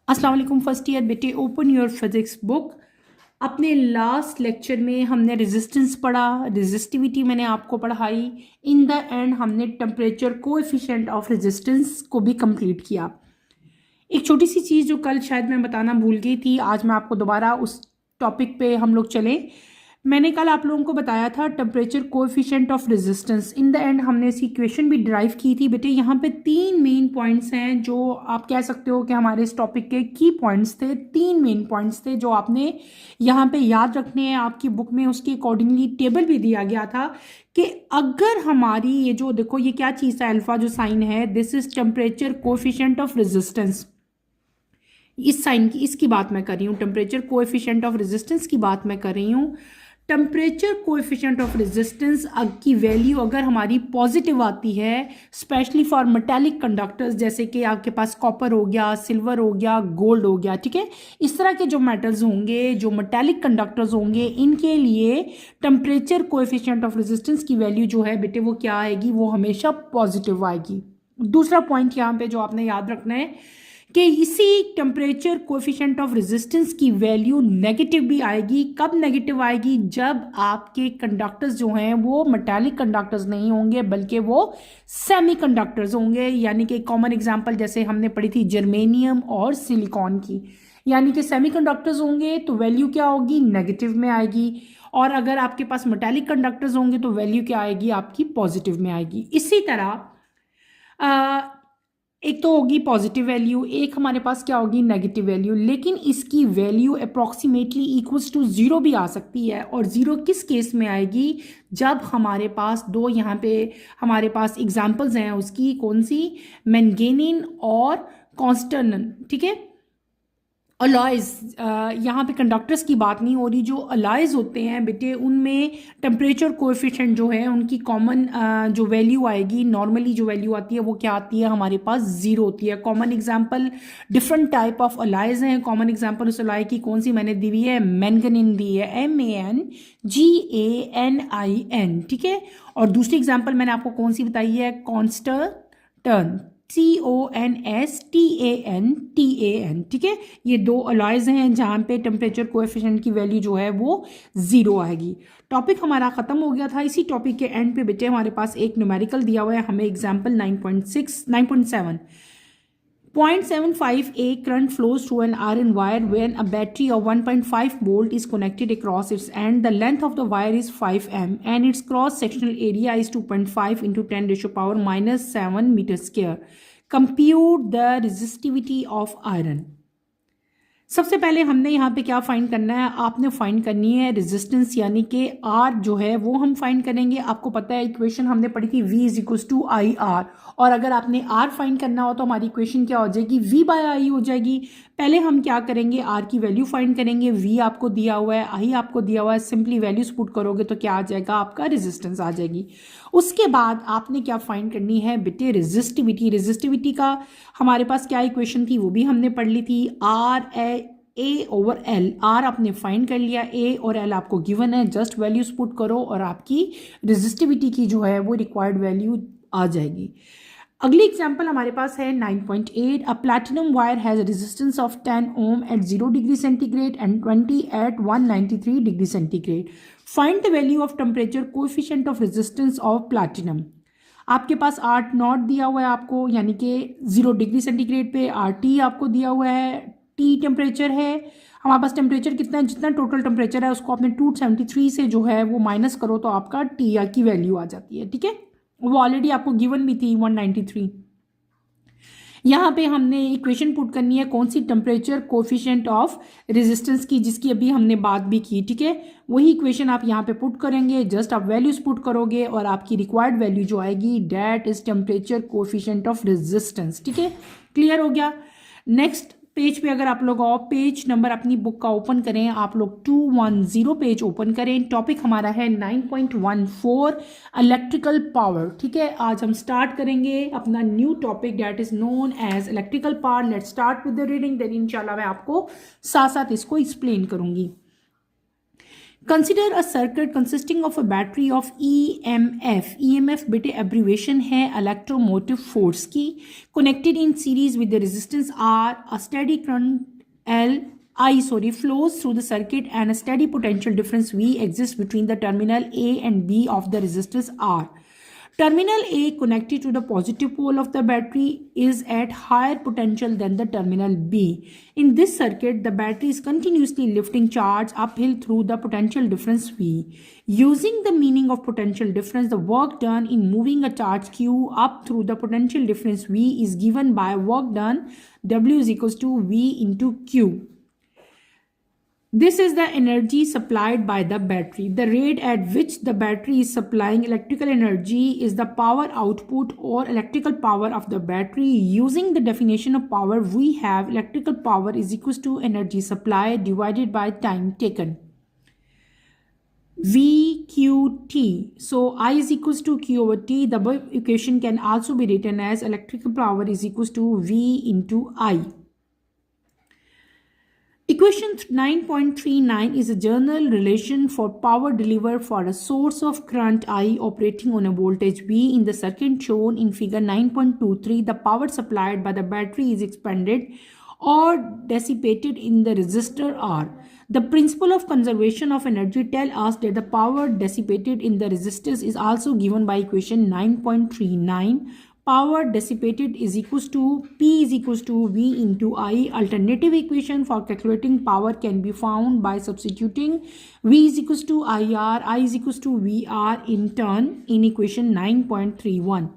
अस्सलाम वालेकुम first year बेटे, ओपन योर फिजिक्स बुक। अपने लास्ट लेक्चर में हमने रेजिस्टेंस पढ़ा, रेजिस्टिविटी मैंने आपको पढ़ाई। इन द एंड हमने टेम्परेचर कोएफिशिएंट ऑफ रेजिस्टेंस को भी कंप्लीट किया। एक छोटी सी चीज़ जो कल शायद मैं बताना भूल गई थी, आज मैं आपको दोबारा उस टॉपिक पे हम लोग चलें। मैंने कल आप लोगों को बताया था temperature coefficient of resistance. In the end हमने इसकी इक्वेशन भी ड्राइव की थी बेटे। यहाँ पे तीन मेन पॉइंट्स हैं जो आप कह सकते हो कि हमारे इस टॉपिक के की पॉइंट्स थे। तीन मेन पॉइंट्स थे जो आपने यहाँ पे याद रखने हैं। आपकी बुक में उसके अकॉर्डिंगली टेबल भी दिया गया था कि अगर हमारी ये जो देखो ये क्या चीज़ है, अल्फा जो साइन है, this is temperature coefficient of resistance. इस साइन की इसकी बात मैं कर रही हूँ, टेम्परेचर कोएफिशिएंट ऑफ रेजिस्टेंस की बात मैं कर रही हूँ। टेम्परेचर कोएफिशिएंट ऑफ रेजिस्टेंस की वैल्यू अगर हमारी पॉजिटिव आती है, स्पेशली फॉर मेटालिक कंडक्टर्स, जैसे कि आपके पास कॉपर हो गया, सिल्वर हो गया, गोल्ड हो गया, ठीक है, इस तरह के जो मेटल्स होंगे, जो मेटालिक कंडक्टर्स होंगे, इनके लिए टेम्परेचर कोएफिशिएंट ऑफ रेजिस्टेंस की वैल्यू जो है बेटे वो क्या आएगी, वो हमेशा पॉजिटिव आएगी। दूसरा पॉइंट यहाँ पे जो आपने याद रखना है कि इसी टेम्परेचर कोएफिशिएंट ऑफ रेजिस्टेंस की वैल्यू नेगेटिव भी आएगी। कब नेगेटिव आएगी? जब आपके कंडक्टर्स जो हैं वो मेटालिक कंडक्टर्स नहीं होंगे बल्कि वो सेमी कंडक्टर्स होंगे। यानी कि कॉमन एग्जांपल जैसे हमने पढ़ी थी जर्मेनियम और सिलिकॉन की, यानी कि सेमी कंडक्टर्स होंगे तो वैल्यू क्या होगी, नेगेटिव में आएगी। और अगर आपके पास मेटालिक कंडक्टर्स होंगे तो वैल्यू क्या आएगी, आपकी पॉजिटिव में आएगी। इसी तरह एक तो होगी पॉजिटिव वैल्यू, एक हमारे पास क्या होगी, नेगेटिव वैल्यू। लेकिन इसकी value approximately equals to zero भी आ सकती है। और ज़ीरो किस केस में आएगी, जब हमारे पास दो यहाँ पे हमारे पास एग्जांपल्स हैं उसकी, कौन सी, मैंगनीज और कॉन्स्टेंट, ठीक है। अलॉयज़, यहाँ पे कंडक्टर्स की बात नहीं हो रही, जो अलॉयज़ होते हैं बेटे उनमें टेम्परेचर कोएफिशिएंट जो है उनकी कॉमन जो वैल्यू आएगी, नॉर्मली जो वैल्यू आती है वो क्या आती है, हमारे पास ज़ीरो होती है। Common example different type of alloys हैं। कॉमन एग्जांपल उस अलॉय की कौन सी मैंने दी हुई है, मैंगनीज दी है, MANGANIN, ठीक है। और दूसरी एग्जाम्पल मैंने आपको कौन सी बताई है, कॉन्स्टेंट, CONSTANTAN, ठीक है। ये दो अलॉयज़ हैं जहाँ पे टेम्परेचर कोएफिशिएंट की वैल्यू जो है वो ज़ीरो आएगी। टॉपिक हमारा ख़त्म हो गया था। इसी टॉपिक के एंड पे बेटे हमारे पास एक न्यूमेरिकल दिया हुआ है हमें, example 9.7 0.75 A current flows through an iron wire when a battery of 1.5 volt is connected across its end. The length of the wire is 5 m and its cross sectional area is 2.5 into 10 raised to power minus 7 meter square. Compute the resistivity of iron. सबसे पहले हमने यहाँ पे क्या find करना है, आपने find करनी है रेजिस्टेंस, यानी कि आर जो है वो हम फाइंड करेंगे। आपको पता है इक्वेशन हमने पढ़ी थी V is equals to I R, और अगर आपने आर फाइंड करना हो तो हमारी इक्वेशन क्या हो जाएगी, V बाय आई हो जाएगी। पहले हम क्या करेंगे, आर की वैल्यू फाइंड करेंगे। V आपको दिया हुआ है, आई आपको दिया हुआ है, सिंपली वैल्यूज पुट करोगे तो क्या आ जाएगा, आपका रेजिस्टेंस आ जाएगी। उसके बाद आपने क्या फाइंड करनी है बेटे, रेजिस्टिविटी। रेजिस्टिविटी का हमारे पास क्या इक्वेशन थी वो भी हमने पढ़ ली थी, R A over L. R आपने फाइंड कर लिया, ए और एल आपको गिवन है, जस्ट वैल्यूज पुट करो और आपकी रेजिस्टिविटी की जो है वो रिक्वायर्ड वैल्यू आ जाएगी। अगली एग्जांपल हमारे पास है 9.8। A platinum wire has resistance of 10 ohm at 0 degree centigrade and 20 at 193 degree centigrade. Find the value of temperature coefficient of resistance of platinum. आपके पास आर नॉट दिया हुआ है आपको, यानी कि 0 डिग्री सेंटीग्रेड पे RT आपको दिया हुआ है, T टेम्परेचर है। हमारे पास टेम्परेचर कितना है, जितना टोटल टेम्परेचर है उसको आपने 273 से जो है वो माइनस करो तो आपका T की वैल्यू आ जाती है, ठीक है। वो ऑलरेडी आपको गिवन भी थी 193। यहाँ पे हमने इक्वेशन पुट करनी है कौन सी, टेम्परेचर कोएफिशिएंट ऑफ रेजिस्टेंस की, जिसकी अभी हमने बात भी की, ठीक है। वही इक्वेशन आप यहाँ पे पुट करेंगे, जस्ट आप वैल्यूज पुट करोगे और आपकी रिक्वायर्ड वैल्यू जो आएगी that is temperature coefficient of resistance, ठीक है। क्लियर हो गया। नेक्स्ट पेज पे अगर आप लोग आओ, पेज नंबर अपनी बुक का ओपन करें, आप लोग 210 पेज ओपन करें। टॉपिक हमारा है 9.14 इलेक्ट्रिकल पावर, ठीक है। आज हम स्टार्ट करेंगे अपना new topic that is known as electrical power. Let's start with the reading, then इंशाल्लाह मैं आपको साथ साथ इसको एक्सप्लेन करूंगी। Consider a circuit consisting of a battery of EMF. EMF बेटे एब्रीवेशन है इलेक्ट्रोमोटिव फोर्स की, connected in series with the resistance R. A steady current flows through the circuit and a steady potential difference V exists between the terminal A and B of the resistors R. Terminal A connected to the positive pole of the battery is at higher potential than the terminal B. In this circuit, the battery is continuously lifting charge uphill through the potential difference V. Using the meaning of potential difference, the work done in moving a charge Q up through the potential difference V is given by work done W is equals to V into Q. This is the energy supplied by the battery. The rate at which the battery is supplying electrical energy is the power output or electrical power of the battery. Using the definition of power, we have electrical power is equals to energy supplied divided by time taken. VQT. So I is equals to Q over T. The above equation can also be written as electrical power is equals to V into I. Equation 9.39 is a general relation for power delivered for a source of current I operating on a voltage V. In the circuit shown in figure 9.23, the power supplied by the battery is expended or dissipated in the resistor R. The principle of conservation of energy tells us that the power dissipated in the resistors is also given by equation 9.39. Power dissipated is equals to P is equals to V into I. Alternative equation for calculating power can be found by substituting V is equals to IR, I is equals to VR in turn in equation 9.31.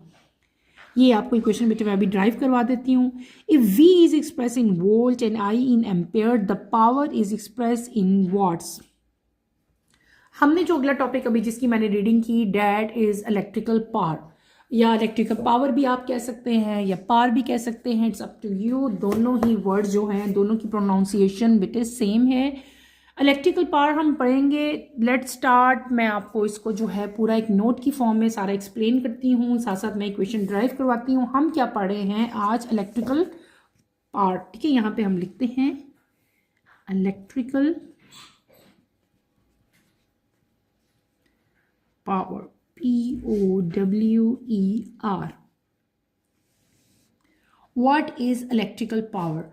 ये आपको equation बेटे मैं अभी drive करवा देती हूँ. If V is expressed in volt and I in ampere, the power is expressed in watts. हमने जो अगला टॉपिक अभी जिसकी मैंने रीडिंग की, डैट इज इलेक्ट्रिकल पावर या इलेक्ट्रिकल पावर भी आप कह सकते हैं या पावर भी कह सकते हैं, इट्स अप टू यू. दोनों ही वर्ड जो हैं दोनों की प्रोनाउंसिएशन बेटे सेम है. इलेक्ट्रिकल पावर हम पढ़ेंगे. Let start. मैं आपको इसको जो है पूरा एक नोट की फॉर्म में सारा एक्सप्लेन करती हूँ, साथ साथ मैं इक्वेशन ड्राइव करवाती हूँ. हम क्या पढ़ रहे हैं आज? Electrical power. ठीक है, यहाँ पे हम लिखते हैं electrical power, POWER. What is electrical power?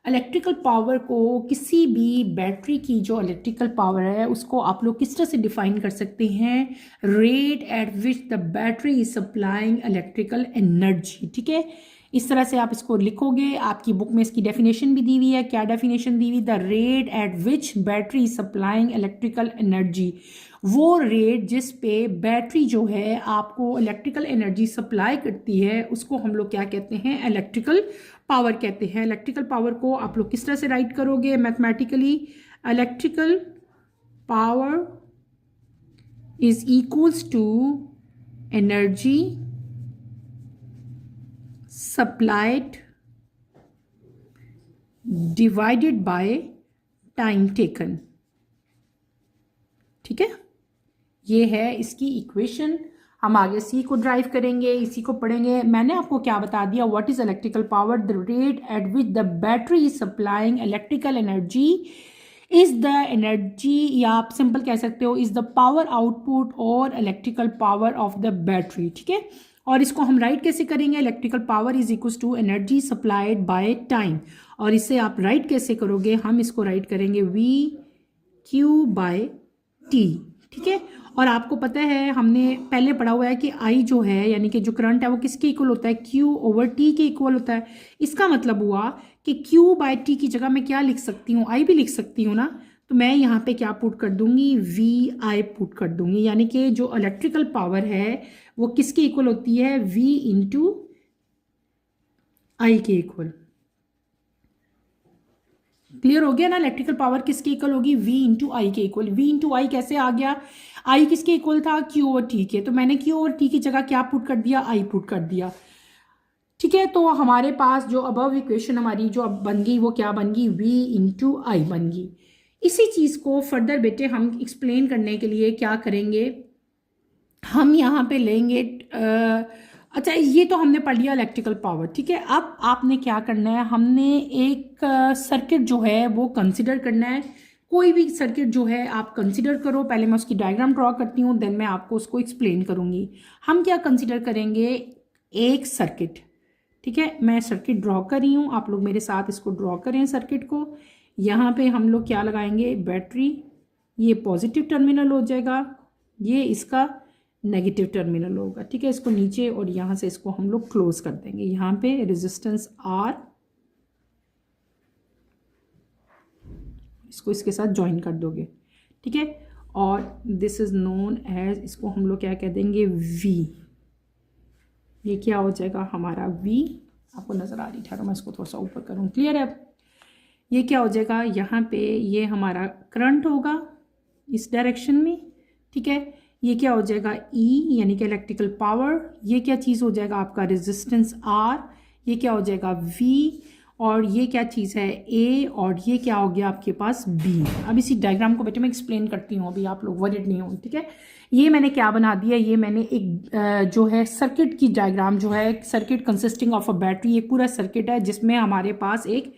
Electrical power को किसी भी बैटरी की जो इलेक्ट्रिकल पावर है उसको आप लोग किस तरह से डिफाइन कर सकते हैं? Rate at which the battery is supplying electrical energy. ठीक है, इस तरह से आप इसको लिखोगे. आपकी बुक में इसकी डेफिनेशन भी दी हुई है. क्या डेफिनेशन दी हुई? The rate at which battery is supplying electrical energy. वो रेट जिस पे बैटरी जो है आपको इलेक्ट्रिकल एनर्जी सप्लाई करती है उसको हम लोग क्या कहते हैं? इलेक्ट्रिकल पावर कहते हैं. इलेक्ट्रिकल पावर को आप लोग किस तरह से राइट करोगे mathematically? Electrical power is equals to energy supplied divided by time taken. ठीक है, ये है इसकी इक्वेशन. हम आगे सी को ड्राइव करेंगे, इसी को पढ़ेंगे. मैंने आपको क्या बता दिया? What is electrical power? The rate at which the battery is supplying electrical energy is the energy, या आप सिंपल कह सकते हो इज द पावर आउटपुट और electrical power of the battery. ठीक है, और इसको हम राइट कैसे करेंगे? Electrical power is equal to energy supplied by time. और इसे आप राइट कैसे करोगे? हम इसको राइट करेंगे VQ बाय T. ठीक है, और आपको पता है हमने पहले पढ़ा हुआ है कि I जो है यानी कि जो करंट है वो किसके इक्वल होता है? Q ओवर T के इक्वल होता है. इसका मतलब हुआ कि Q बाय T की जगह मैं क्या लिख सकती हूँ? I भी लिख सकती हूँ ना. तो मैं यहाँ पे क्या पुट कर दूंगी? VI पुट कर दूंगी. यानी कि जो इलेक्ट्रिकल पावर है वो किसके इक्वल होती है? V इंटू I के इक्वल. क्लियर हो गया ना? इलेक्ट्रिकल पावर किसके इक्वल होगी? V इंटू आई के इक्वल. V इंटू आई कैसे आ गया? I किसके इक्वल था? Q ओवर T के. तो मैंने Q ओवर T की जगह क्या पुट कर दिया? I पुट कर दिया. ठीक है, तो हमारे पास जो अबव इक्वेशन हमारी जो अब बन गई वो क्या बन गई? V इंटू आई बन गई. इसी चीज़ को फर्दर बेटे हम एक्सप्लेन करने के लिए क्या करेंगे? हम यहाँ पे लेंगे अच्छा, ये तो हमने पढ़ लिया इलेक्ट्रिकल पावर. ठीक है, अब आपने क्या करना है? हमने एक सर्किट जो है वो कंसिडर करना है. कोई भी सर्किट जो है आप कंसिडर करो, पहले मैं उसकी डायग्राम ड्रॉ करती हूँ, देन मैं आपको उसको एक्सप्लेन करूँगी। हम क्या कंसिडर करेंगे, एक सर्किट, ठीक है। मैं सर्किट ड्रॉ कर रही हूँ, आप लोग मेरे साथ इसको ड्रॉ करें सर्किट को। यहाँ पे हम लोग क्या लगाएंगे, बैटरी, ये पॉजिटिव टर्मिनल हो जाएगा, ये इसका नेगेटिव टर्मिनल होगा, ठीक है। इसको नीचे और यहाँ से इसको हम लोग क्लोज कर देंगे। यहाँ पे रेजिस्टेंस R, इसको इसके साथ ज्वाइन कर दोगे, ठीक है। और दिस इज नोन एज, इसको हम लोग क्या कह देंगे, V। ये क्या हो जाएगा हमारा V, आपको नजर आ रही, ठहरो मैं इसको थोड़ा सा ऊपर करूँ, क्लियर है। ये क्या हो जाएगा, यहाँ पे ये हमारा करंट होगा इस डायरेक्शन में, ठीक है। ये क्या हो जाएगा E, यानी कि इलेक्ट्रिकल पावर। ये क्या चीज़ हो जाएगा आपका रेजिस्टेंस R। ये क्या हो जाएगा V, और ये क्या चीज़ है A, और ये क्या हो गया आपके पास B। अब इसी डायग्राम को बेटे मैं एक्सप्लेन करती हूँ, अभी आप लोग वरीड नहीं हो, ठीक है। ये मैंने क्या बना दिया, ये मैंने एक जो है सर्किट की डायग्राम जो है, circuit consisting of a battery, ये पूरा सर्किट है जिसमें हमारे पास एक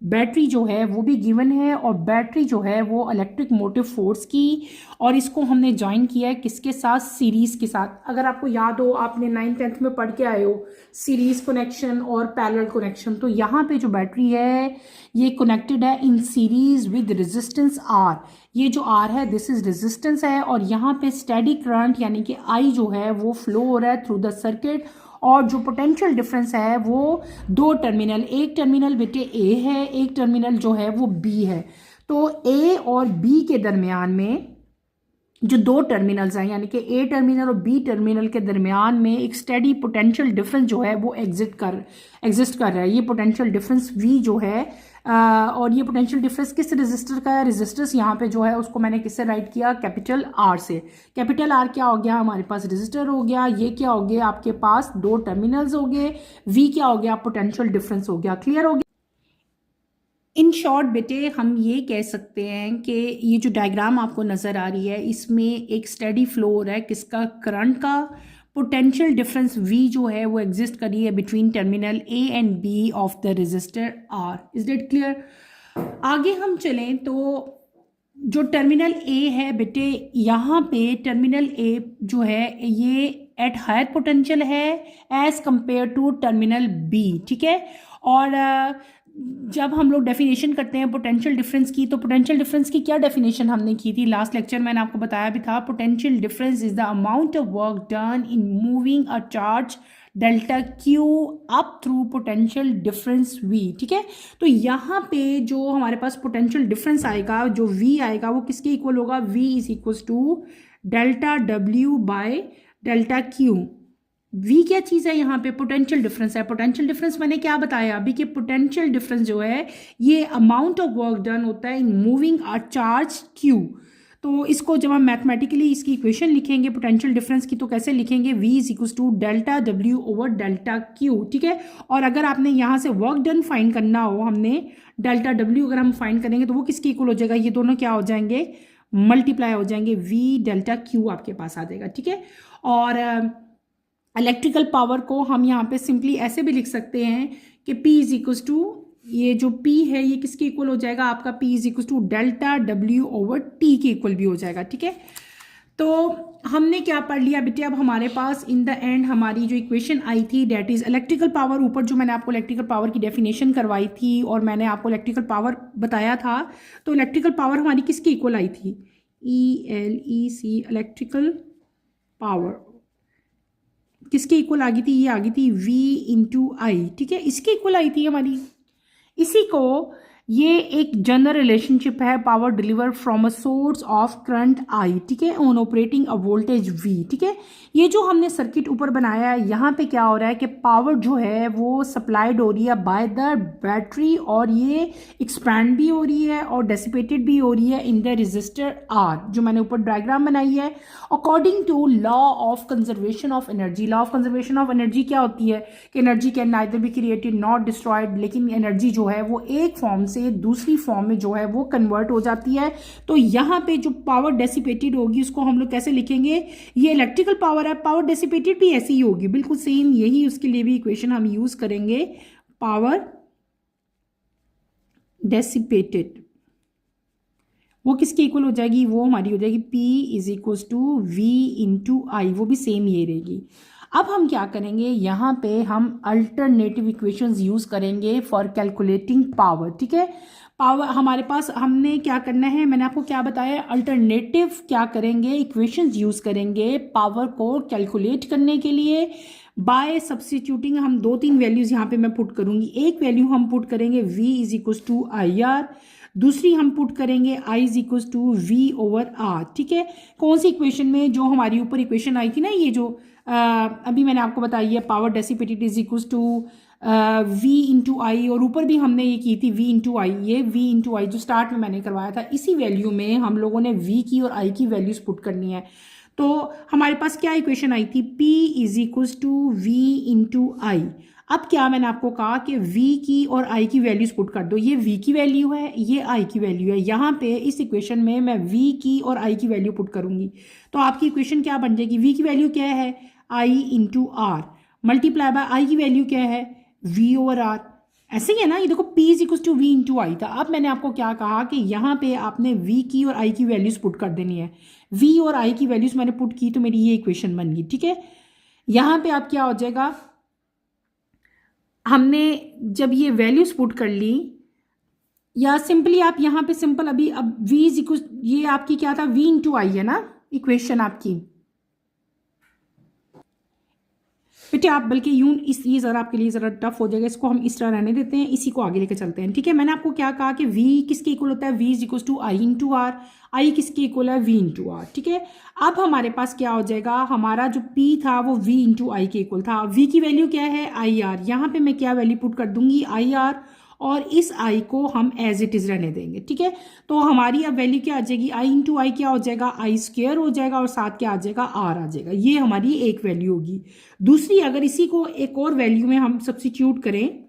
बैटरी जो है वो भी गिवन है, और बैटरी जो है वो इलेक्ट्रिक मोटिव फोर्स की, और इसको हमने ज्वाइन किया है किसके साथ, सीरीज़ के साथ। अगर आपको याद हो, आपने 9th-10th में पढ़ के आए हो सीरीज़ कनेक्शन और पैरेलल कनेक्शन, तो यहाँ पे जो बैटरी है ये कनेक्टेड है इन सीरीज़ विद रेजिस्टेंस R। ये जो R है दिस इज रेजिस्टेंस है, और यहाँ पे स्टेडी करंट यानी कि I जो है वो फ्लो हो रहा है थ्रू द सर्किट, और जो पोटेंशियल डिफरेंस है वो दो टर्मिनल, एक टर्मिनल बेटे A है, एक टर्मिनल जो है वो B है। तो A और B के दरमियान में जो दो टर्मिनल्स हैं, यानी कि A टर्मिनल और B टर्मिनल के दरमियान में एक स्टेडी पोटेंशियल डिफरेंस जो है वो एग्जिस्ट कर रहा है। ये पोटेंशियल डिफरेंस V जो है, और ये पोटेंशियल डिफरेंस किस रेजिस्टर का है, रेजिस्टर्स यहाँ पे जो है उसको मैंने किससे राइट किया, कैपिटल R से। कैपिटल R क्या हो गया हमारे पास, रेजिस्टर हो गया। ये क्या हो गया आपके पास, दो टर्मिनल्स हो गए। V क्या हो गया, पोटेंशियल डिफरेंस हो गया, क्लियर हो गया। इन शॉर्ट बेटे हम ये कह सकते हैं कि ये जो डायग्राम आपको नज़र आ रही है इसमें एक स्टेडी फ्लो हो रहा है किसका, करंट का। पोटेंशियल डिफरेंस V जो है वो एग्जिस्ट कर रही है between terminal A and B of the resistor R। Is that clear. आगे हम चलें तो जो टर्मिनल A है बेटे, यहाँ पे टर्मिनल A जो है ये एट हायर पोटेंशियल है as compare to terminal B, ठीक है। और जब हम लोग डेफिनेशन करते हैं पोटेंशियल डिफरेंस की, तो पोटेंशियल डिफरेंस की क्या डेफिनेशन हमने की थी लास्ट लेक्चर, मैंने आपको बताया भी था। Potential difference is the amount of work done in moving a charge delta Q up through potential difference V, ठीक है। तो यहाँ पे जो हमारे पास पोटेंशियल डिफरेंस आएगा, जो V आएगा वो किसके इक्वल होगा, V is equal to delta W by delta Q। V क्या चीज़ है यहाँ पे, पोटेंशियल डिफरेंस है। पोटेंशियल डिफरेंस मैंने क्या बताया अभी कि पोटेंशियल डिफरेंस जो है ये अमाउंट ऑफ वर्क डन होता है in moving a charge Q। तो इसको जब हम मैथमेटिकली इसकी इक्वेशन लिखेंगे पोटेंशियल डिफरेंस की, तो कैसे लिखेंगे, V is equal to delta W over delta Q, ठीक है। और अगर आपने यहाँ से वर्क डन फाइंड करना हो, हमने डेल्टा W अगर हम फाइंड करेंगे तो वो किसके इक्वल हो जाएगा, ये दोनों क्या हो जाएंगे, मल्टीप्लाई हो जाएंगे, V डेल्टा Q आपके पास आ जाएगा, ठीक है। और इलेक्ट्रिकल पावर को हम यहाँ पे सिंपली ऐसे भी लिख सकते हैं कि P इज इक्वल टू, ये जो P है ये किसके इक्वल हो जाएगा आपका, P is equal to delta W over T के इक्वल भी हो जाएगा, ठीक है। तो हमने क्या पढ़ लिया बेटे, अब हमारे पास इन द एंड हमारी जो इक्वेशन आई थी डेट इज इलेक्ट्रिकल पावर। ऊपर जो मैंने आपको इलेक्ट्रिकल पावर की डेफिनेशन करवाई थी और मैंने आपको इलेक्ट्रिकल पावर बताया था, तो इलेक्ट्रिकल पावर हमारी किसके इक्वल आई थी, ELEC, इलेक्ट्रिकल पावर किसके इक्वल आ गई थी, ये आ गई थी V इंटू आई, ठीक है, इसके इक्वल आई थी हमारी। इसी को ये एक जनरल रिलेशनशिप है, power deliver from a source of current I, ठीक है, on operating a voltage V, ठीक है। ये जो हमने सर्किट ऊपर बनाया है, यहाँ पे क्या हो रहा है कि पावर जो है वो सप्लाइड हो रही है बाय द बैटरी, और ये एक्सपैंड भी हो रही है और डेसिपेटेड भी हो रही है इन द रेजिस्टर R, जो मैंने ऊपर डायग्राम बनाई है, according to law of conservation of energy. Law of conservation of energy क्या होती है कि energy can neither be created not destroyed, लेकिन एनर्जी जो है वो एक फॉर्म से दूसरी फॉर्म में जो है वो कन्वर्ट हो जाती है। तो यहाँ पे जो पावर डेसिपेटेड होगी उसको हम लोग कैसे लिखेंगे, ये इलेक्ट्रिकल पावर है, पावर डेसिपेटेड भी ऐसी ही होगी, बिल्कुल सेम यही उसके लिए भी इक्वेशन हम यूज करेंगे, पावर डेसिपेटेड वो किसके इक्वल हो जाएगी, वो हमारी हो जाएगी P is equals to V into I, वो भी सेम ये रहेगी। अब हम क्या करेंगे, यहाँ पे हम अल्टरनेटिव इक्वेशंस यूज़ करेंगे फॉर कैलकुलेटिंग पावर। ठीक है, पावर हमारे पास हमने क्या करना है, मैंने आपको क्या बताया, अल्टरनेटिव क्या करेंगे, इक्वेशंस यूज़ करेंगे पावर को कैलकुलेट करने के लिए बाय सब्सटीट्यूटिंग। हम 2-3 वैल्यूज़ यहाँ पे मैं पुट करूँगी। एक वैल्यू हम पुट करेंगे V is equals to I R, दूसरी हम पुट करेंगे I is equals to V over R। ठीक है, कौन सी इक्वेशन में, जो हमारी ऊपर इक्वेशन आई थी ना, ये जो अभी मैंने आपको बताई है, power dissipated is equals to V into I, और ऊपर भी हमने ये की थी V इंटू आई, ये V इंटू आई जो स्टार्ट में मैंने करवाया था, इसी वैल्यू में हम लोगों ने V की और I की वैल्यूज पुट करनी है। तो हमारे पास क्या इक्वेशन आई थी, P is equals to V into I. अब क्या मैंने आपको कहा कि V की और I की वैल्यूज पुट कर दो, ये V की वैल्यू है, ये I की वैल्यू है। यहाँ पे इस इक्वेशन में मैं V की और I की वैल्यू पुट करूंगी, तो आपकी इक्वेशन क्या बन जाएगी, V की वैल्यू क्या है I into R, multiply by I की वैल्यू क्या है V ओवर R। ऐसे ही है ना, ये देखो P is equals to V into I था। अब मैंने आपको क्या कहा कि यहाँ पे आपने V की और I की वैल्यूज पुट कर देनी है। V और I की वैल्यूज मैंने पुट की तो मेरी ये इक्वेशन बन गई। ठीक है, यहाँ पे आप क्या हो जाएगा, हमने जब ये वैल्यूज पुट कर ली, या सिंपली आप यहाँ पे सिंपल अभी अब V इज इक्वल, ये आपकी क्या था V इंटू आई है ना इक्वेशन आपकी बेटे, आप बल्कि यूं इस, ये ज़रा आपके लिए ज़रा टफ हो जाएगा, इसको हम इस तरह रहने देते हैं, इसी को आगे लेकर चलते हैं। ठीक है, मैंने आपको क्या कहा कि V किसके इक्वल होता है, V is equal to I into R, I किसके इक्वल है V इंटू आर। ठीक है, अब हमारे पास क्या हो जाएगा, हमारा जो P था वो V इंटू आई के इक्वल था। V की वैल्यू क्या है आई आर, यहाँ पे मैं क्या वैल्यू पुट कर दूंगी आई आर, और इस आई को हम एज इट इज रहने देंगे। ठीक है, तो हमारी अब वैल्यू क्या आ जाएगी, आई इंटू आई क्या हो जाएगा, आई स्क्वायर हो जाएगा, और साथ क्या आ जाएगा आर आ जाएगा। ये हमारी एक वैल्यू होगी। दूसरी, अगर इसी को एक और वैल्यू में हम सब्स्टिट्यूट करें,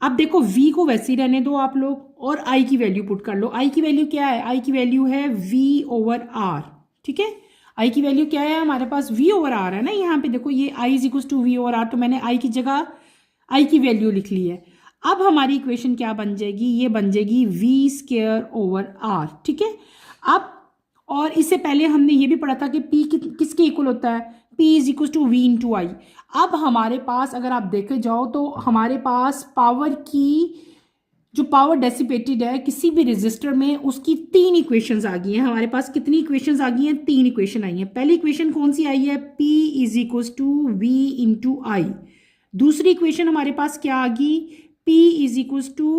अब देखो V को वैसे ही रहने दो आप लोग, और I की वैल्यू पुट कर लो। I की वैल्यू क्या है, I की वैल्यू है V ओवर R। ठीक है, I की वैल्यू क्या है, हमारे पास V ओवर R है ना, यहाँ पे देखो ये I is equal to V over R, तो मैंने I की जगह I की वैल्यू लिख ली है। अब हमारी इक्वेशन क्या बन जाएगी, ये बन जाएगी V स्क्वायर ओवर R। ठीक है, अब और इससे पहले हमने ये भी पढ़ा था कि P किसके इक्वल होता है, P is equal to V into I. अब हमारे पास अगर आप देखे जाओ तो हमारे पास पावर की जो पावर डेसिपेटेड है किसी भी रजिस्टर में, उसकी 3 इक्वेशंस आ गई हैं। हमारे पास कितनी इक्वेशंस आ गई हैं, 3 इक्वेशन आई हैं। पहली इक्वेशन कौन सी आई है, P is equal to V into I. दूसरी इक्वेशन हमारे पास क्या आ गई, P is equal to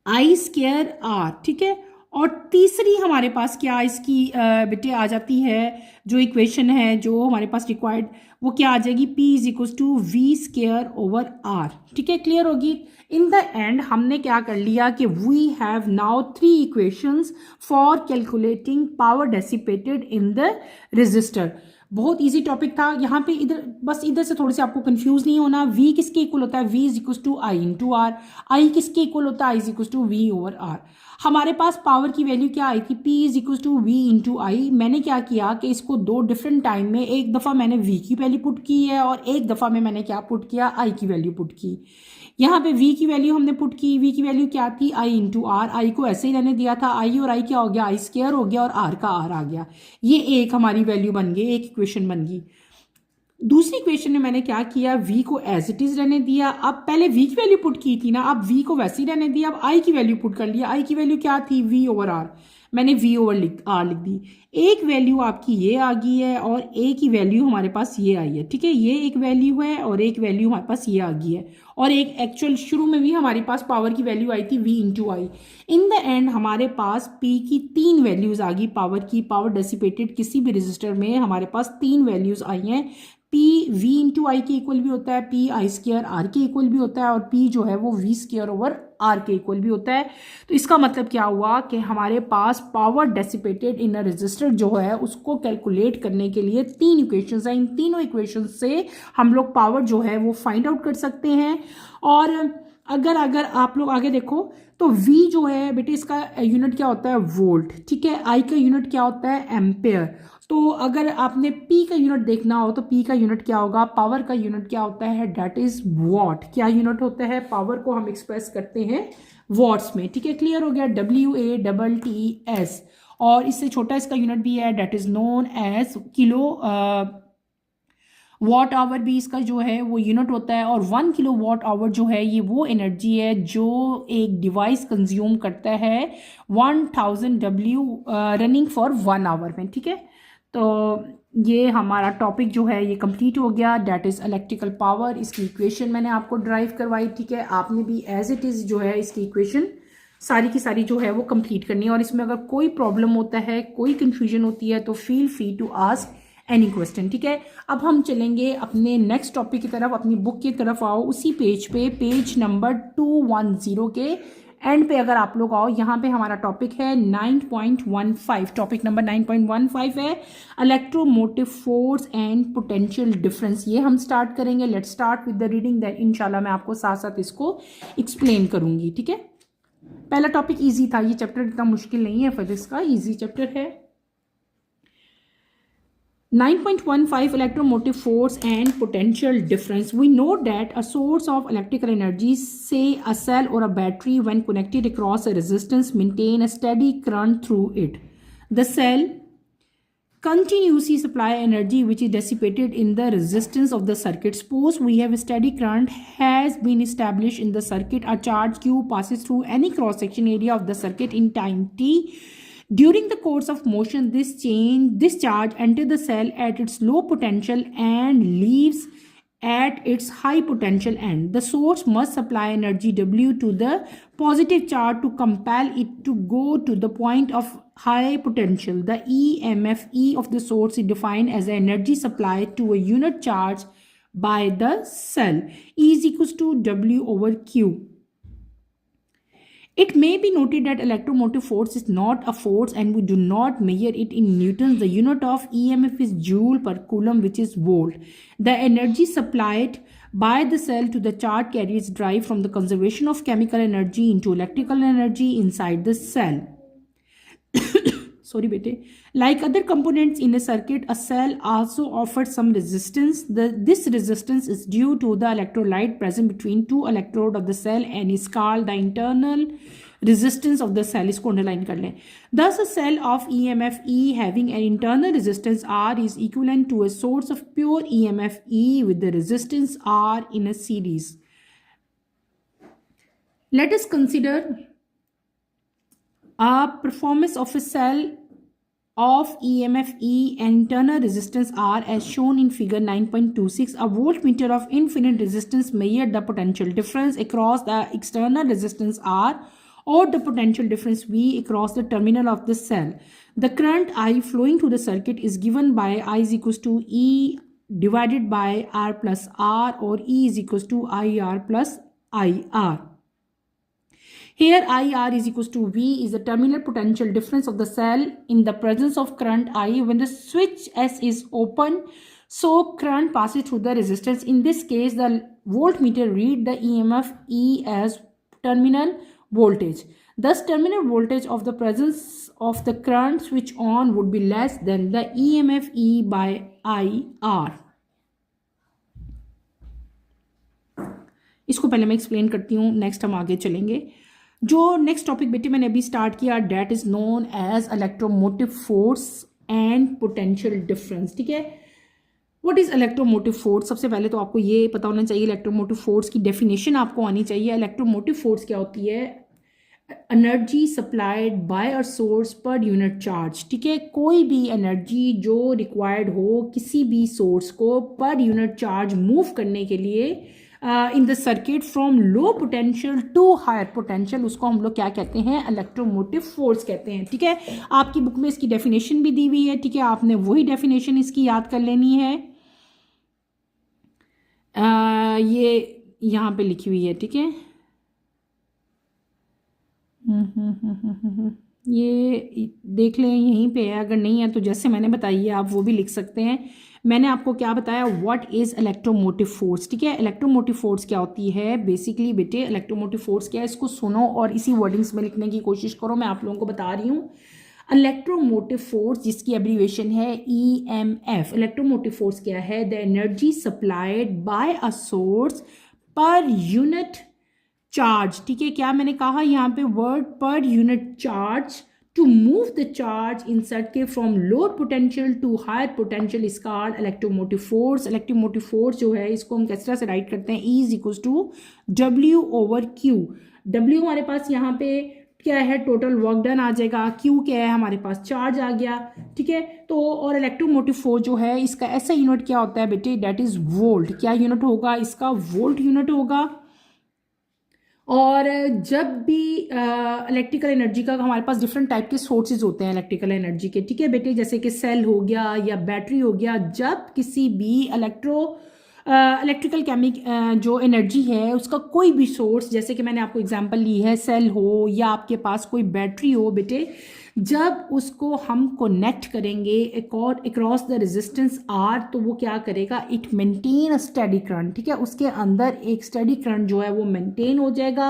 I square R. ठीक है, और तीसरी हमारे पास क्या इसकी बेटे आ जाती है, जो इक्वेशन है जो हमारे पास रिक्वायर्ड, वो क्या आ जाएगी, P is equal to V square over R। ठीक है, क्लियर होगी। इन द एंड हमने क्या कर लिया कि we have now 3 equations for calculating power dissipated in the resistor. बहुत इजी टॉपिक था। यहाँ पे इधर बस इधर से थोड़ी सी आपको कंफ्यूज नहीं होना। V किसके इक्वल होता है, V is equal to I into R. I किसके इक्वल होता है, I is equal to V over R. हमारे पास पावर की वैल्यू क्या आई थी, P is equal to V into I. मैंने क्या किया कि इसको 2 डिफरेंट टाइम में, एक दफ़ा मैंने V की वैल्यू पुट की है और एक दफ़ा में मैंने क्या पुट किया, I की वैल्यू पुट की। यहाँ पे V की वैल्यू हमने पुट की, V की वैल्यू क्या थी, I इंटू आर। आई को ऐसे ही रहने दिया था, I और I क्या हो गया, I स्क्वायर हो गया और R का R आ गया। ये एक हमारी वैल्यू बन गई, एक इक्वेशन बन गई। दूसरी इक्वेशन में मैंने क्या किया, V को एज इट इज रहने दिया। अब पहले V की वैल्यू पुट की थी ना, अब V को वैसे ही रहने दिया। अब I की वैल्यू पुट कर लिया। I की वैल्यू क्या थी, V ओवर R। मैंने V ओवर R लिख दी। एक वैल्यू आपकी ये आ गई है और एक ही वैल्यू हमारे पास ये आई है। ठीक है, ये एक वैल्यू है और एक वैल्यू हमारे पास ये आ गई है, और एक एक्चुअल शुरू में भी हमारे पास पावर की वैल्यू आई थी V into I. In the end हमारे पास P की 3 वैल्यूज आ गई पावर की। पावर डेसिपेटेड किसी भी रजिस्टर में हमारे पास 3 वैल्यूज आई हैं। P V इंटू आई के इक्वल भी होता है, P आई स्क्वायर आर के इक्वल भी होता है, और P जो है वो V स्क्वायर ओवर आर के इक्वल भी होता है। तो इसका मतलब क्या हुआ कि हमारे पास power dissipated in a resistor जो है उसको कैलकुलेट करने के लिए 3 इक्वेशंस हैं। इन तीनों इक्वेशंस से हम लोग पावर जो है वो फाइंड आउट कर सकते हैं। और अगर अगर आप लोग आगे देखो तो V जो है बेटे इसका यूनिट क्या होता है वोल्ट, ठीक है। I का यूनिट क्या होता है एम्पेयर। तो अगर आपने P का यूनिट देखना हो तो P का यूनिट क्या होगा, पावर का यूनिट क्या होता है, डेट इज वॉट। क्या यूनिट होता है, पावर को हम एक्सप्रेस करते हैं वॉट्स में, ठीक है। क्लियर हो गया, WATTS। और इससे छोटा इसका यूनिट भी है, that is known as kilowatt hour भी इसका जो है वो यूनिट होता है। और 1 किलो वॉट आवर जो है ये वो एनर्जी है जो एक डिवाइस कंज्यूम करता है 1000 W रनिंग फॉर 1 आवर में, ठीक है। तो ये हमारा टॉपिक जो है ये कंप्लीट हो गया, डेट इज़ इलेक्ट्रिकल पावर। इसकी इक्वेशन मैंने आपको ड्राइव करवाई, ठीक है। आपने भी एज इट इज़ जो है इसकी इक्वेशन सारी की सारी जो है वो कंप्लीट करनी है। और इसमें अगर कोई प्रॉब्लम होता है, कोई कंफ्यूजन होती है तो feel free to ask any question, ठीक है। अब हम चलेंगे अपने नेक्स्ट टॉपिक की तरफ, अपनी बुक की तरफ आओ। उसी पेज पे पेज नंबर 210 के एंड पे अगर आप लोग आओ, यहाँ पे हमारा टॉपिक है 9.15। टॉपिक नंबर 9.15 है electromotive force and potential difference. ये हम स्टार्ट करेंगे। Let's start with the reading, then इंशाल्लाह मैं आपको साथ साथ इसको एक्सप्लेन करूंगी, ठीक है। पहला टॉपिक इजी था, ये चैप्टर इतना मुश्किल नहीं है, फिजिक्स का इजी चैप्टर है। 9.15 electromotive force and potential difference. We know that a source of electrical energy, say a cell or a battery, when connected across a resistance, maintain a steady current through it. The cell continuously supply energy which is dissipated in the resistance of the circuit. Suppose we have a steady current has been established in the circuit. A charge Q passes through any cross section area of the circuit in time t. During the course of motion, this charge enters the cell at its low potential and leaves at its high potential end. The source must supply energy W to the positive charge to compel it to go to the point of high potential. The EMF E of the source is defined as the energy supplied to a unit charge by the cell. E is equals to W over Q. It may be noted that electromotive force is not a force and we do not measure it in newtons. The unit of EMF is joule per coulomb, which is volt. The energy supplied by the cell to the charge carrier is derived from the conservation of chemical energy into electrical energy inside the cell. Sorry bete. Like other components in a circuit, a cell also offers some resistance. This resistance is due to the electrolyte present between two electrodes of the cell and is called the internal resistance of the cell. इसको underline कर लें. Thus a cell of EMF E having an internal resistance R is equivalent to a source of pure EMF E with the resistance R in a series. Let us consider a performance of a cell of EMF E and internal resistance R as shown in figure 9.26. A voltmeter of infinite resistance measured the potential difference across the external resistance R or the potential difference V across the terminal of the cell. The current I flowing through the circuit is given by I is equals to E divided by R plus R, or E is equals to IR plus IR. Here IR is equals to V is the terminal potential difference of the cell in the presence of current I when the switch S is open, so current passes through the resistance. In this case, the voltmeter read the EMF E as terminal voltage. Thus, terminal voltage of the presence of the current switch on would be less than the EMF E by IR. इसको पहले मैं explain करती हूँ, next हम आगे चलेंगे। जो next topic बेटे मैंने अभी स्टार्ट किया, that is known as electromotive force and potential difference, ठीक है। What is electromotive force? सबसे पहले तो आपको ये पता होना चाहिए, इलेक्ट्रोमोटिव फोर्स की डेफिनेशन आपको आनी चाहिए। इलेक्ट्रोमोटिव फोर्स क्या होती है? Energy supplied by a source per unit charge, ठीक है। कोई भी एनर्जी जो रिक्वायर्ड हो किसी भी सोर्स को पर यूनिट चार्ज मूव करने के लिए in the circuit from low potential to higher potential, उसको हम लोग क्या कहते हैं? इलेक्ट्रोमोटिव फोर्स कहते हैं, ठीक है। आपकी बुक में इसकी डेफिनेशन भी दी हुई है, ठीक है। आपने वही डेफिनेशन इसकी याद कर लेनी है। ये यहाँ पे लिखी हुई है, ठीक है। ये देख लें, यहीं पे है, अगर नहीं है तो जैसे मैंने बताई है आप वो भी लिख सकते हैं। मैंने आपको क्या बताया, व्हाट इज़ इलेक्ट्रोमोटिव फोर्स, ठीक है। इलेक्ट्रोमोटिव फोर्स क्या होती है बेसिकली बेटे, इलेक्ट्रोमोटिव फोर्स क्या है, इसको सुनो और इसी वर्डिंग्स में लिखने की कोशिश करो, मैं आप लोगों को बता रही हूँ। इलेक्ट्रोमोटिव फोर्स जिसकी एब्रीवेशन है EMF, इलेक्ट्रोमोटिव फोर्स क्या है, the energy supplied by a source per unit charge, ठीक है। क्या मैंने कहा यहाँ पे word, per unit charge, to move the charge in circuit from lower potential to higher potential is called electromotive force. Electromotive force जो है इसको हम किस तरह से राइट करते हैं, E is equal to W/Q। W हमारे पास यहाँ पे क्या है, टोटल वर्क डन आ जाएगा, Q क्या है हमारे पास, चार्ज आ गया, ठीक है। तो और इलेक्ट्रोमोटिव फोर्स जो है इसका ऐसा यूनिट क्या होता है बेटे, दैट इज वोल्ट। क्या यूनिट होगा इसका, वोल्ट यूनिट होगा। और जब भी इलेक्ट्रिकल एनर्जी का हमारे पास डिफरेंट टाइप के सोर्सेज होते हैं इलेक्ट्रिकल एनर्जी के, ठीक है बेटे, जैसे कि सेल हो गया या बैटरी हो गया। जब किसी भी इलेक्ट्रिकल केमिक जो एनर्जी है उसका कोई भी सोर्स, जैसे कि मैंने आपको एग्जांपल ली है, सेल हो या आपके पास कोई बैटरी हो बेटे, जब उसको हम कनेक्ट करेंगे अक्रॉस द रेजिस्टेंस R, तो वो क्या करेगा, it maintain a steady current, ठीक है। उसके अंदर एक स्टेडी करंट जो है वो मेंटेन हो जाएगा।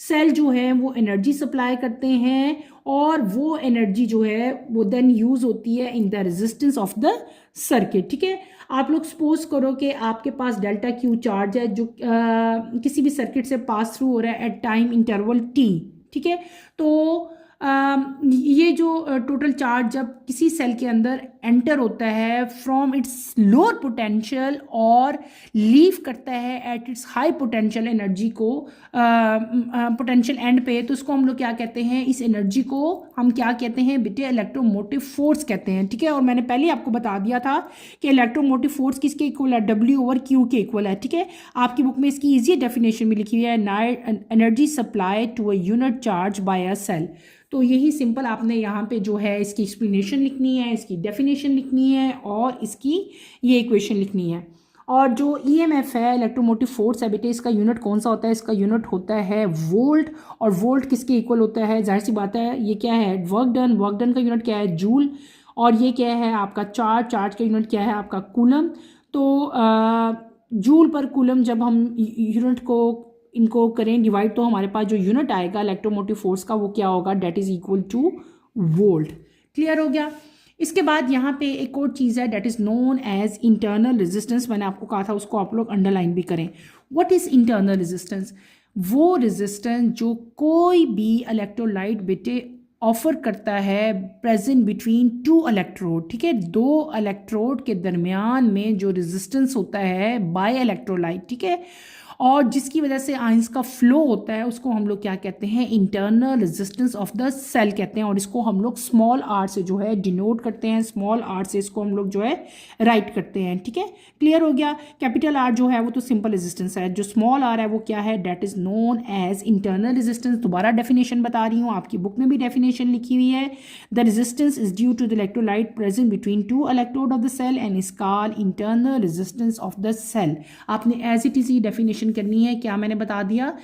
सेल जो है वो एनर्जी सप्लाई करते हैं और वो एनर्जी जो है वो देन यूज होती है in the resistance of the circuit, ठीक है। आप लोग सपोज करो कि आपके पास डेल्टा Q चार्ज है जो किसी भी सर्किट से पास थ्रू हो रहा है एट टाइम इंटरवल T, ठीक है। तो ये जो टोटल चार्ज जब किसी सेल के अंदर एंटर होता है फ्रॉम इट्स लोअर पोटेंशियल और लीव करता है at its high potential energy को, पोटेंशियल एंड पे, तो उसको हम लोग क्या कहते हैं, इस एनर्जी को हम क्या कहते हैं बेटे, इलेक्ट्रोमोटिव फोर्स कहते हैं, ठीक है। और मैंने पहले आपको बता दिया था कि इलेक्ट्रोमोटिव फोर्स किसके इक्वल है, W/Q के इक्वल है, ठीक है। आपकी बुक में इसकी ईजी डेफिनेशन भी लिखी हुई है, energy supply to a unit charge by a cell. तो यही सिंपल आपने यहाँ पे जो है इसकी एक्सप्लेनेशन लिखनी है, इसकी डेफिनेशन लिखनी है और इसकी ये इक्वेशन लिखनी है। और जो EMF है, इलेक्ट्रोमोटिव फोर्स है बेटे, इसका यूनिट कौन सा होता है, इसका यूनिट होता है वोल्ट। और वोल्ट किसके इक्वल होता है, जाहिर सी बात है, ये क्या है, वर्क डन, वर्क डन का यूनिट क्या है, जूल। और ये क्या है आपका चार्ज, चार्ज का यूनिट क्या है आपका कूलम। तो जूल पर कूलम जब हम यूनिट को इनको करें डिवाइड, तो हमारे पास जो यूनिट आएगा इलेक्ट्रोमोटिव फोर्स का वो क्या होगा, that is equal to volt. Clear हो गया। इसके बाद यहाँ पे एक और चीज़ है, that is known as internal resistance. मैंने आपको कहा था उसको आप लोग अंडरलाइन भी करें। व्हाट इज इंटरनल रेजिस्टेंस, वो रेजिस्टेंस जो कोई भी इलेक्ट्रोलाइट बेटे ऑफर करता है प्रेजेंट बिटवीन टू इलेक्ट्रोड, ठीक है। दो इलेक्ट्रोड के दरमियान में जो रेजिस्टेंस होता है बाय इलेक्ट्रोलाइट, ठीक है, और जिसकी वजह से आयंस का फ्लो होता है, उसको हम लोग क्या कहते हैं, internal resistance of the cell कहते हैं। और इसको हम लोग स्मॉल r से जो है डिनोट करते हैं, स्मॉल r से इसको हम लोग जो है राइट करते हैं, ठीक है। क्लियर हो गया। कैपिटल R जो है वो तो सिंपल रेजिस्टेंस है, जो स्मॉल r है वो क्या है, that is known as internal resistance. दोबारा डेफिनेशन बता रही हूँ, आपकी बुक में भी डेफिनेशन लिखी हुई है। The resistance is due to the electrolyte present between two electrode of the cell and is called internal resistance of the cell. आपने एज इट इज डेफिनेशन करनी है, क्या मैंने बता दिया,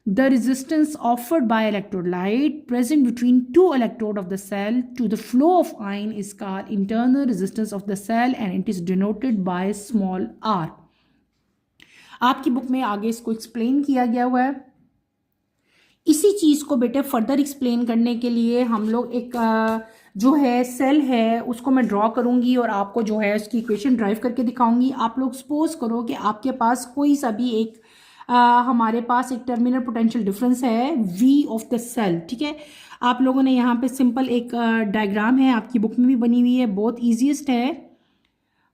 the resistance offered by electrolyte present between two electrode of the cell to the flow of ion is called internal resistance of the cell and it is denoted by small r। आपकी book में आगे इसको explain किया गया हुआ है। इसी चीज को बेटे फर्दर एक्सप्लेन करने के लिए हम लोग एक जो है सेल है उसको मैं ड्रॉ करूंगी और आपको जो है उसकी इक्वेशन ड्राइव करके दिखाऊंगी। आप लोग सपोज करो कि आपके पास कोई सा भी एक हमारे पास एक टर्मिनल पोटेंशियल डिफरेंस है V ऑफ द सेल, ठीक है। आप लोगों ने यहाँ पे सिंपल एक डायग्राम है, आपकी बुक में भी बनी हुई है, बहुत ईजीएस्ट है।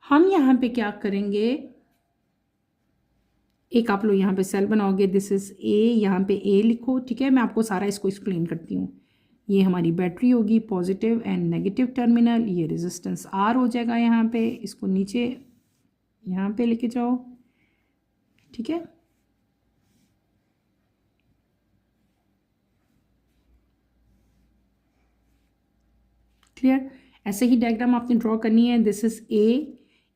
हम यहाँ पे क्या करेंगे, एक आप लोग यहाँ पे सेल बनाओगे, दिस इज A, यहाँ पे A लिखो, ठीक है। मैं आपको सारा इसको एक्सप्लेन करती हूँ। ये हमारी बैटरी होगी, पॉजिटिव एंड नेगेटिव टर्मिनल, ये रेजिस्टेंस R हो जाएगा यहाँ पे, इसको नीचे यहाँ पे लेके जाओ, ठीक है। क्लियर, ऐसे ही डायग्राम आपने ड्रॉ करनी है। दिस इज A,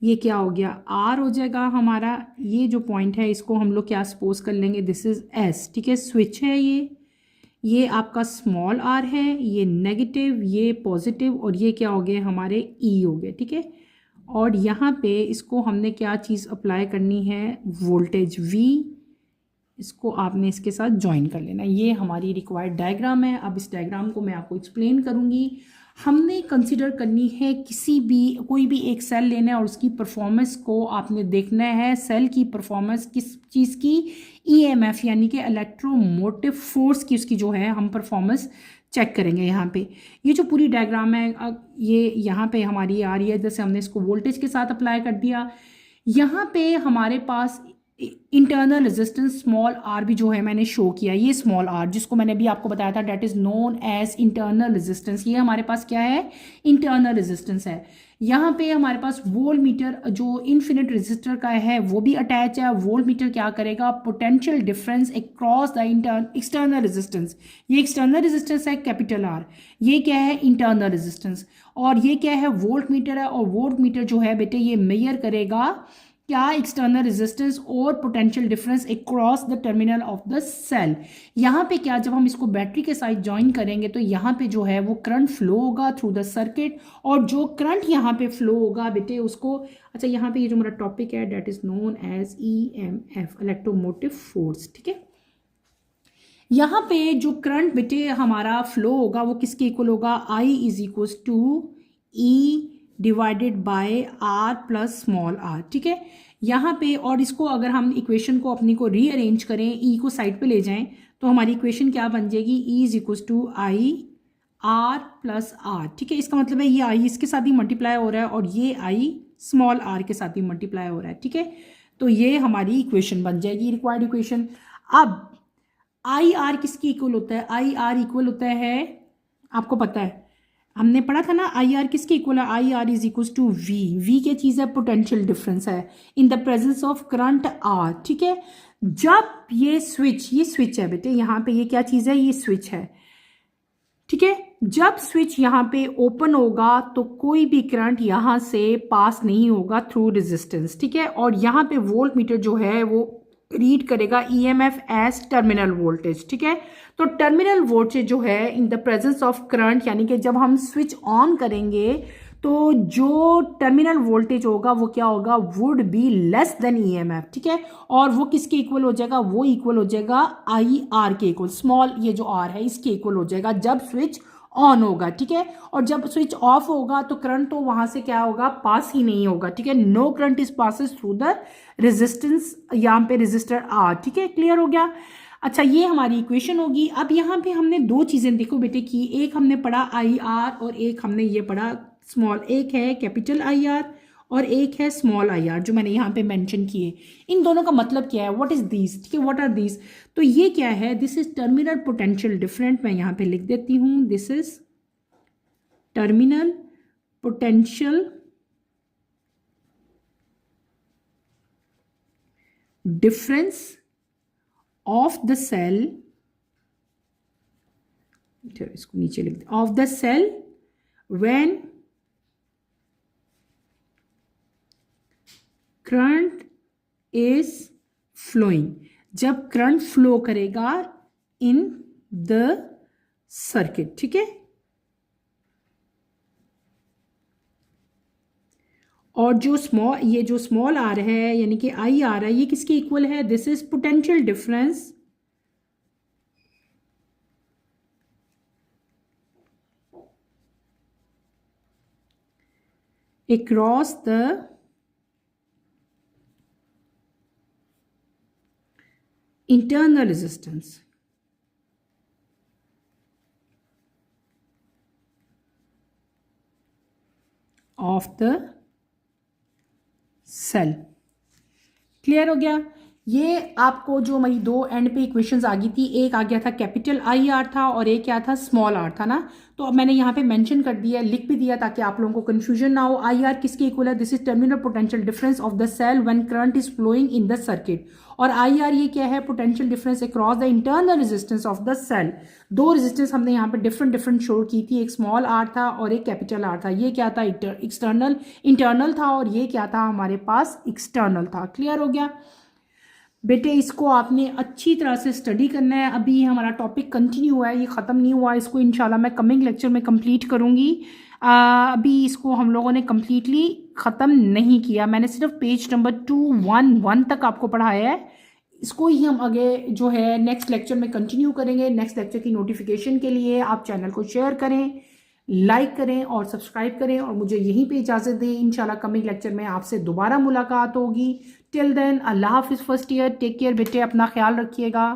ये क्या हो गया, R हो जाएगा हमारा। ये जो पॉइंट है इसको हम लोग क्या सपोज कर लेंगे, दिस इज S, ठीक है। स्विच है ये ये आपका स्मॉल आर है, ये नेगेटिव, ये पॉजिटिव, और ये क्या हो गए हमारे ई हो गए, ठीक है। और यहाँ पे इसको हमने क्या चीज़ अप्लाई करनी है, वोल्टेज वी, इसको आपने इसके साथ ज्वाइन कर लेना। ये हमारी रिक्वायर्ड डायग्राम है। अब इस डायग्राम को मैं आपको एक्सप्लेन करूँगी। हमने कंसिडर करनी है कोई भी एक सेल लेना है और उसकी परफॉर्मेंस को आपने देखना है। सेल की परफॉर्मेंस किस चीज़ की, ईएमएफ यानी कि इलेक्ट्रोमोटिव फोर्स की, उसकी जो है हम परफॉर्मेंस चेक करेंगे। यहाँ पे ये जो पूरी डायग्राम है, ये यहाँ पे हमारी आ रही है, जैसे हमने इसको वोल्टेज के साथ अप्लाई कर दिया। यहाँ पे हमारे पास इंटरनल रेजिस्टेंस स्मॉल आर भी जो है मैंने शो किया, ये स्मॉल आर जिसको मैंने भी आपको बताया था, that is known as internal resistance. ये हमारे पास क्या है, इंटरनल रेजिस्टेंस है। यहाँ पे हमारे पास वोल्ट मीटर जो इन्फिनिट रेजिस्टर का है वो भी अटैच है। वोल्ट मीटर क्या करेगा, potential difference across the external resistance. ये एक्सटर्नल रेजिस्टेंस है कैपिटल आर, ये क्या है इंटरनल रेजिस्टेंस, और ये क्या है वोल्ट मीटर है। और वोल्ट मीटर जो है बेटे ये मेजर करेगा क्या, एक्सटर्नल रेजिस्टेंस और potential difference across the terminal of the cell. यहाँ पे क्या, जब हम इसको बैटरी के साथ ज्वाइन करेंगे तो यहाँ पे जो है वो करंट फ्लो होगा थ्रू द सर्किट, और जो करंट यहाँ पे फ्लो होगा बेटे उसको, अच्छा यहाँ पे ये जो मेरा टॉपिक है that is known as EMF, electromotive force, ठीक है। यहाँ पे जो करंट बेटे हमारा फ्लो होगा वो किसके इक्वल होगा, I is equal to E divided by R plus small r, ठीक है। यहाँ पे और इसको अगर हम इक्वेशन को अपनी को रीअरेंज करें, ई को साइड पे ले जाएं, तो हमारी इक्वेशन क्या बन जाएगी, E is equal to I R plus R, ठीक है। इसका मतलब है ये आई इसके साथ ही मल्टीप्लाई हो रहा है और ये आई स्मॉल आर के साथ ही मल्टीप्लाई हो रहा है, ठीक है। तो ये हमारी इक्वेशन बन जाएगी, रिक्वायर्ड इक्वेशन। अब आई आर किसकी इक्वल होता है, आई आर इक्वल होता है, आपको पता है हमने पढ़ा था ना, आई आर किसके इक्वल है, I R is equal to V. V क्या चीज़ है, पोटेंशियल डिफरेंस है in the presence of current R, ठीक है। जब ये स्विच है बेटे, यहाँ पे ये क्या चीज़ है, ये स्विच है, ठीक है। जब स्विच यहाँ पे ओपन होगा तो कोई भी करंट यहाँ से पास नहीं होगा थ्रू रेजिस्टेंस, ठीक है। और यहाँ पे वोल्ट मीटर जो है वो रीड करेगा ईएमएफ एज टर्मिनल वोल्टेज, ठीक है। तो टर्मिनल वोल्टेज जो है in the presence of current, यानी कि जब हम स्विच ऑन करेंगे तो जो टर्मिनल वोल्टेज होगा वो क्या होगा, would be less than EMF, ठीक है। और वो किसके इक्वल हो जाएगा, वो इक्वल हो जाएगा आई आर के इक्वल, स्मॉल ये जो आर है इसके इक्वल हो जाएगा जब स्विच ऑन होगा, ठीक है। और जब स्विच ऑफ होगा तो करंट तो वहां से क्या होगा, पास ही नहीं होगा, ठीक है। No current is passes through the resistance, यहाँ पे रेजिस्टर आर, ठीक है, क्लियर हो गया। अच्छा ये हमारी इक्वेशन होगी। अब यहाँ पे हमने दो चीजें देखो बेटे की, एक हमने पढ़ा आई आर और एक हमने ये पढ़ा स्मॉल, एक है कैपिटल आई आर और एक है स्मॉल आई आर जो मैंने यहाँ पे मेंशन किए। इन दोनों का मतलब क्या है, व्हाट इज दिस, ठीक है, व्हाट आर दिस। तो ये क्या है, this is terminal potential different, मैं यहाँ पे लिख देती हूँ, this is terminal potential difference of the cell, इसको नीचे लिख दे, of the cell when current is flowing, जब करंट फ्लो करेगा इन द सर्किट, ठीक है। और जो स्मॉल आर है यानी कि आई आर है, ये किसके इक्वल है, this is potential difference across the internal resistance of the cell। Clear हो गया। ये आपको जो मेरी दो एंड पे इक्वेशंस आ गई थी, एक आ गया था कैपिटल आई आर था और एक क्या था, स्मॉल आर था ना। तो अब मैंने यहाँ पे मेंशन कर दिया, लिख भी दिया ताकि आप लोगों को कंफ्यूजन ना हो। आई आर किसके इक्वल है, this is terminal potential difference of the cell when current is flowing in the circuit. और आई आर ये क्या है, potential difference across the internal resistance of the cell. दो रेजिस्टेंस हमने यहाँ पे डिफरेंट शो की थी, एक स्मॉल आर था और एक कैपिटल आर था। ये क्या था, इंटरनल था और ये क्या था हमारे पास, एक्सटर्नल था। क्लियर हो गया। बेटे इसको आपने अच्छी तरह से स्टडी करना है। अभी हमारा टॉपिक कंटिन्यू हुआ है, ये ख़त्म नहीं हुआ। इसको इंशाल्लाह मैं कमिंग लेक्चर में कंप्लीट करूँगी। अभी इसको हम लोगों ने कम्प्लीटली ख़त्म नहीं किया, मैंने सिर्फ पेज नंबर 211 तक आपको पढ़ाया है। इसको ही हम आगे जो है नेक्स्ट लेक्चर में कंटिन्यू करेंगे। नेक्स्ट लेक्चर की नोटिफिकेशन के लिए आप चैनल को शेयर करें, लाइक करें और सब्सक्राइब करें, और मुझे यहीं पे इजाज़त दें। इंशाल्लाह कमिंग लेक्चर में आपसे दोबारा मुलाकात होगी। टिल देन अल्लाह हाफिज़ फर्स्ट ईयर, टेक केयर बेटे, अपना ख्याल रखिएगा।